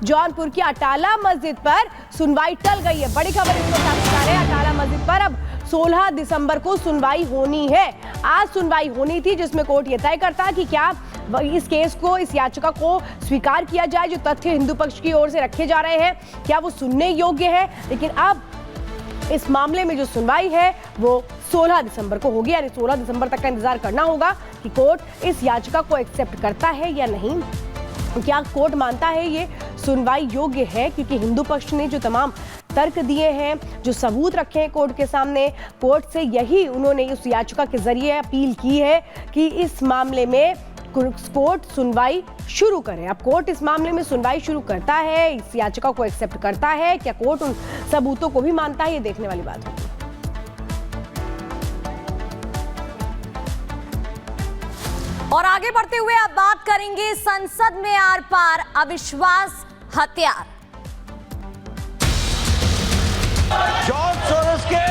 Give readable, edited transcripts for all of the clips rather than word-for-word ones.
जौनपुर की अटाला मस्जिद पर सुनवाई टल गई है। बड़ी खबर इस वक्त आपको बता रहे हैं, अटाला मस्जिद पर अब 16 दिसंबर को सुनवाई होनी है। आज सुनवाई होनी थी जिसमें कोर्ट ये तय करता कि क्या इस केस को, इस याचिका को स्वीकार किया जाए। जो तथ्य हिंदू पक्ष की ओर से रखे जा रहे हैं क्या वो सुनने योग्य है। लेकिन अब इस मामले में जो सुनवाई है वो 16 दिसंबर को होगी, यानी 16 दिसंबर तक का इंतजार करना होगा कि कोर्ट इस याचिका को एक्सेप्ट करता है या नहीं। क्या कोर्ट मानता है ये सुनवाई योग्य है, क्योंकि हिंदू पक्ष ने जो तमाम तर्क दिए हैं, जो सबूत रखे हैं कोर्ट के सामने, कोर्ट से यही उन्होंने इस याचिका के जरिए अपील की है कि इस मामले में कोर्ट सुनवाई शुरू करे। अब कोर्ट इस मामले में सुनवाई शुरू करता है, इस याचिका को एक्सेप्ट करता है, क्या कोर्ट उन सबूतों को भी मानता है, ये देखने वाली बात है। और आगे बढ़ते हुए अब बात करेंगे संसद में आर पार अविश्वास हथियार। जॉर्ज सोरोस के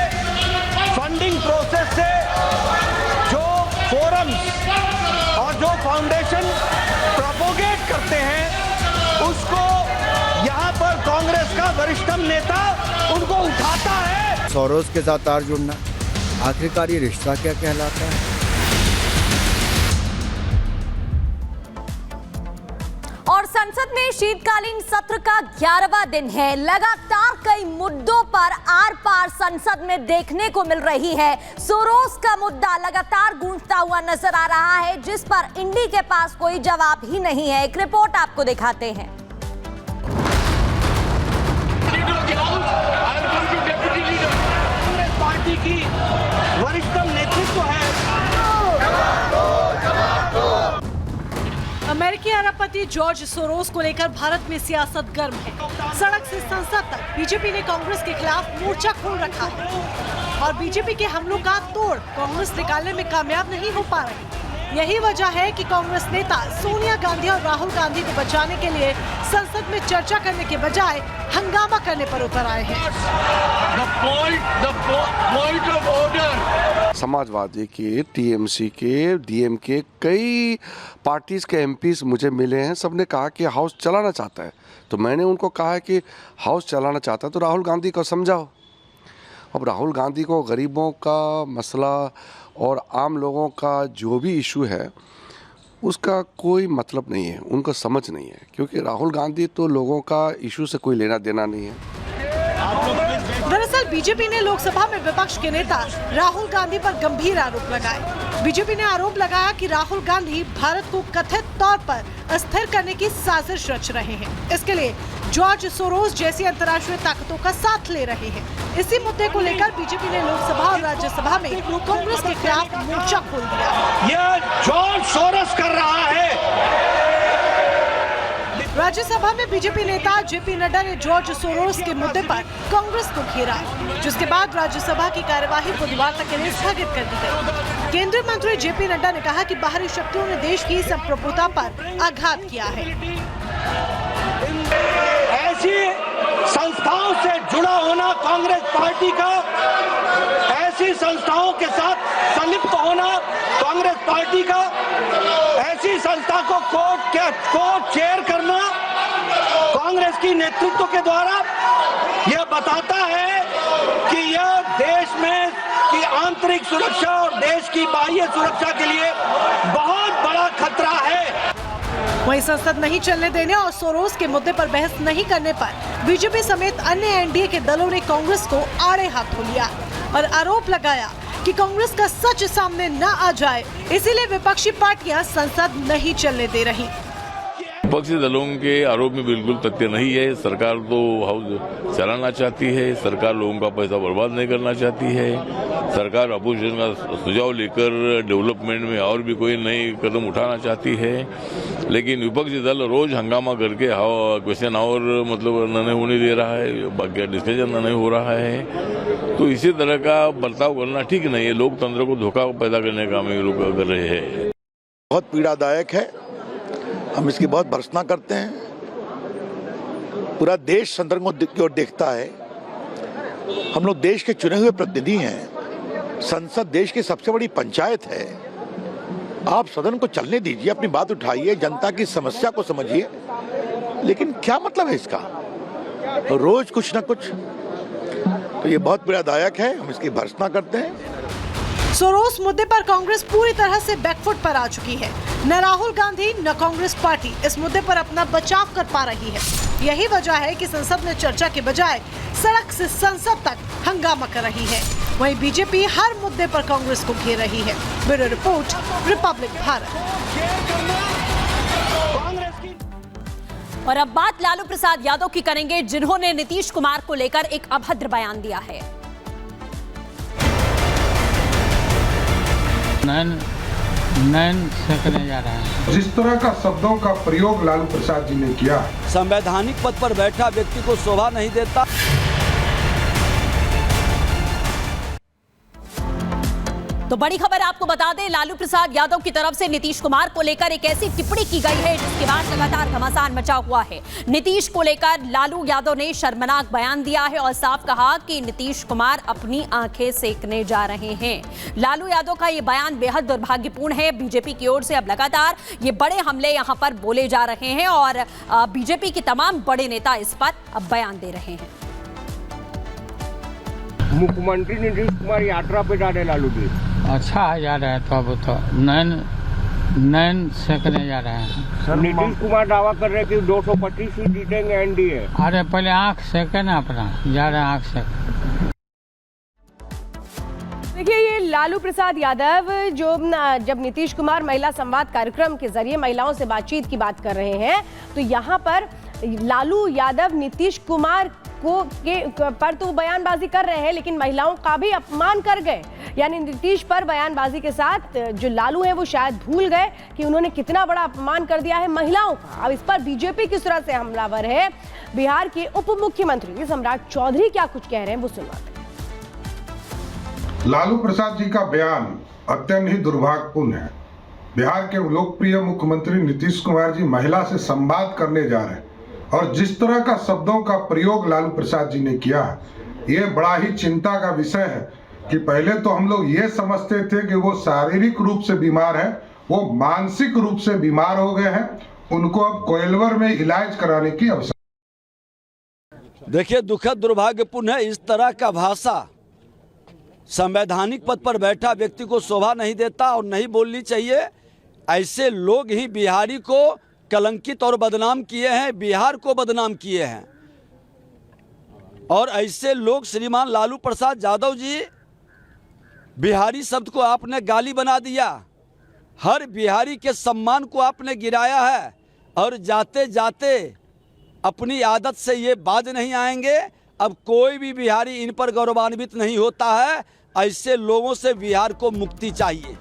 फंडिंग प्रोसेस से जो फोरम्स और जो फाउंडेशन प्रोपोगेट करते हैं उसको यहां पर कांग्रेस का वरिष्ठतम नेता उनको उठाता है। सोरोस के साथ तार जुड़ना, आखिरकार ये रिश्ता क्या कहलाता है? और संसद में शीतकालीन सत्र का 11वां दिन है। लगातार कई मुद्दों पर आर पार संसद में देखने को मिल रही है। सोरोस का मुद्दा लगातार गूंजता हुआ नजर आ रहा है, जिस पर इंडी के पास कोई जवाब ही नहीं है। एक रिपोर्ट आपको दिखाते हैं। पार्टी की वरिष्ठतम नेतृत्व है। अमेरिकी अरबपति जॉर्ज सोरोस को लेकर भारत में सियासत गर्म है। सड़क से संसद तक बीजेपी ने कांग्रेस के खिलाफ मोर्चा खोल रखा है और बीजेपी के हमलों का तोड़ कांग्रेस निकालने में कामयाब नहीं हो पा रही। यही वजह है कि कांग्रेस नेता सोनिया गांधी और राहुल गांधी को बचाने के लिए संसद में चर्चा करने के बजाय हंगामा करने पर उतर आए हैं। समाजवादी के, टीएमसी के, डीएमके कई पार्टीज के एमपीज मुझे मिले हैं। सबने कहा कि हाउस चलाना चाहता है, तो मैंने उनको कहा है कि हाउस चलाना चाहता है तो राहुल गांधी को समझाओ। अब राहुल गांधी को गरीबों का मसला और आम लोगों का जो भी इशू है उसका कोई मतलब नहीं है, उनको समझ नहीं है, क्योंकि राहुल गांधी तो लोगों का इशू से कोई लेना देना नहीं है। दरअसल बीजेपी ने लोकसभा में विपक्ष के नेता राहुल गांधी पर गंभीर आरोप लगाए। बीजेपी ने आरोप लगाया कि राहुल गांधी भारत को कथित तौर पर अस्थिर करने की साजिश रच रहे हैं। इसके लिए जॉर्ज सोरोस जैसी अंतर्राष्ट्रीय ताकतों का साथ ले रहे हैं। इसी मुद्दे को लेकर बीजेपी ने लोकसभा और राज्यसभा में कांग्रेस के खिलाफ मोर्चा खोल दिया। यह जॉर्ज सोरोस कर रहा है। राज्यसभा में बीजेपी नेता जेपी नड्डा ने जॉर्ज सोरोस के मुद्दे पर कांग्रेस को घेरा, जिसके बाद राज्यसभा की कार्यवाही बुधवार तक के लिए स्थगित कर दी गई। केंद्रीय मंत्री जेपी नड्डा ने कहा कि बाहरी शक्तियों ने देश की संप्रभुता पर आघात किया है। ऐसी संस्थाओं से जुड़ा होना कांग्रेस पार्टी का, ऐसी संस्थाओं के साथ संलिप्त होना कांग्रेस पार्टी का, ऐसी संस्था को कोर्ट चेयर करना कांग्रेस की नेतृत्व के द्वारा, यह बताता है कि यह देश में की आंतरिक सुरक्षा और देश की बाह्य सुरक्षा के लिए बहुत बड़ा खतरा है। वहीं संसद नहीं चलने देने और सोरोस के मुद्दे पर बहस नहीं करने पर बीजेपी समेत अन्य एनडीए के दलों ने कांग्रेस को आड़े हाथों लिया और आरोप लगाया कि कांग्रेस का सच सामने न आ जाए, इसीलिए विपक्षी पार्टियां संसद नहीं चलने दे रही। विपक्षी दलों के आरोप में बिल्कुल तथ्य नहीं है। सरकार तो हाउस चलाना चाहती है, सरकार लोगों का पैसा बर्बाद नहीं करना चाहती है। सरकार अपोजिशन का सुझाव लेकर डेवलपमेंट में और भी कोई नई कदम उठाना चाहती है, लेकिन विपक्षी दल रोज हंगामा करके क्वेश्चन और मतलब नहीं होने दे रहा है, बाकी डिस्कशन नहीं हो रहा है। तो इसी तरह का बर्ताव करना ठीक नहीं है। लोकतंत्र को धोखा पैदा करने का हम लोग कर रहे हैं। बहुत पीड़ादायक है, हम इसकी बहुत भर्त्सना करते हैं। पूरा देश संदर्भ की ओर देखता है। हम लोग देश के चुने हुए प्रतिनिधि हैं। संसद देश की सबसे बड़ी पंचायत है। आप सदन को चलने दीजिए, अपनी बात उठाइए, जनता की समस्या को समझिए। लेकिन क्या मतलब है इसका, रोज कुछ ना कुछ, तो ये बहुत पीड़ादायक है, हम इसकी भर्त्सना करते हैं। सोरोस मुद्दे पर कांग्रेस पूरी तरह से बैकफुट पर आ चुकी है। न राहुल गांधी न कांग्रेस पार्टी इस मुद्दे पर अपना बचाव कर पा रही है। यही वजह है कि संसद में चर्चा के बजाय सड़क से संसद तक हंगामा कर रही है। वहीं बीजेपी हर मुद्दे पर कांग्रेस को घेर रही है। Bureau report, Republic Bharat. और अब बात लालू प्रसाद यादव की करेंगे, जिन्होंने नीतीश कुमार को लेकर एक अभद्र बयान दिया है। नैन सेकने जा रहा है। जिस तरह का शब्दों का प्रयोग लालू प्रसाद जी ने किया, संवैधानिक पद पर बैठा व्यक्ति को शोभा नहीं देता। तो बड़ी खबर आपको बता दें, लालू प्रसाद यादव की तरफ से नीतीश कुमार को लेकर एक ऐसी टिप्पणी की गई है जिसके बाद लगातार घमासान मचा हुआ है। नीतीश को लेकर लालू यादव ने शर्मनाक बयान दिया है और साफ कहा कि नीतीश कुमार अपनी आंखें सेकने जा रहे हैं। लालू यादव का ये बयान बेहद दुर्भाग्यपूर्ण है। बीजेपी की ओर से अब लगातार ये बड़े हमले यहां पर बोले जा रहे हैं और बीजेपी के तमाम बड़े नेता इस पर अब बयान दे रहे हैं। मुख्यमंत्री नीतीश कुमार यात्रा पे जा रहे लालू जी। अच्छा जा रहा है, तो अब तो नैन सेकने जा रहे हैं। नीतीश कुमार दावा कर रहे हैं कि 225 सीट जीतेंगे एनडीए। अरे पहले आंख सेके ना अपना, जा रहे हैं आंख सेक। देखिए, ये लालू प्रसाद यादव जो जब नीतीश कुमार महिला संवाद कार्यक्रम के जरिए महिलाओं से बातचीत की बात कर रहे हैं, तो यहाँ पर लालू यादव नीतीश कुमार पर तो बयानबाजी कर रहे हैं, लेकिन महिलाओं का भी अपमान कर गए। यानी नीतीश पर बयानबाजी के साथ जो लालू है वो शायद भूल गए कि उन्होंने कितना बड़ा अपमान कर दिया है महिलाओं का। अब इस पर बीजेपी किस तरह से हमलावर है, बिहार के उप मुख्यमंत्री सम्राट चौधरी क्या कुछ कह रहे हैं वो सुनवाते हैं। लालू प्रसाद जी का बयान अत्यंत ही दुर्भाग्यपूर्ण है। बिहार के लोकप्रिय मुख्यमंत्री नीतीश कुमार जी महिला से संवाद करने जा रहे हैं और जिस तरह का शब्दों का प्रयोग लालू प्रसाद जी ने किया, ये बड़ा ही चिंता का विषय है कि पहले तो हम लोग ये समझते थे कि वो शारीरिक रूप से बीमार है, वो मानसिक रूप से बीमार हो गए हैं। उनको अब कोइलवर में इलाज कराने की आवश्यकता। देखिए, दुखद दुर्भाग्यपूर्ण है, इस तरह का भाषा संवैधानिक पद पर बैठा व्यक्ति को शोभा नहीं देता और नहीं बोलनी चाहिए। ऐसे लोग ही बिहारी को कलंकित और बदनाम किए हैं, बिहार को बदनाम किए हैं। और ऐसे लोग, श्रीमान लालू प्रसाद यादव जी, बिहारी शब्द को आपने गाली बना दिया, हर बिहारी के सम्मान को आपने गिराया है और जाते जाते अपनी आदत से ये बाज नहीं आएंगे। अब कोई भी बिहारी इन पर गौरवान्वित नहीं होता है। ऐसे लोगों से बिहार को मुक्ति चाहिए।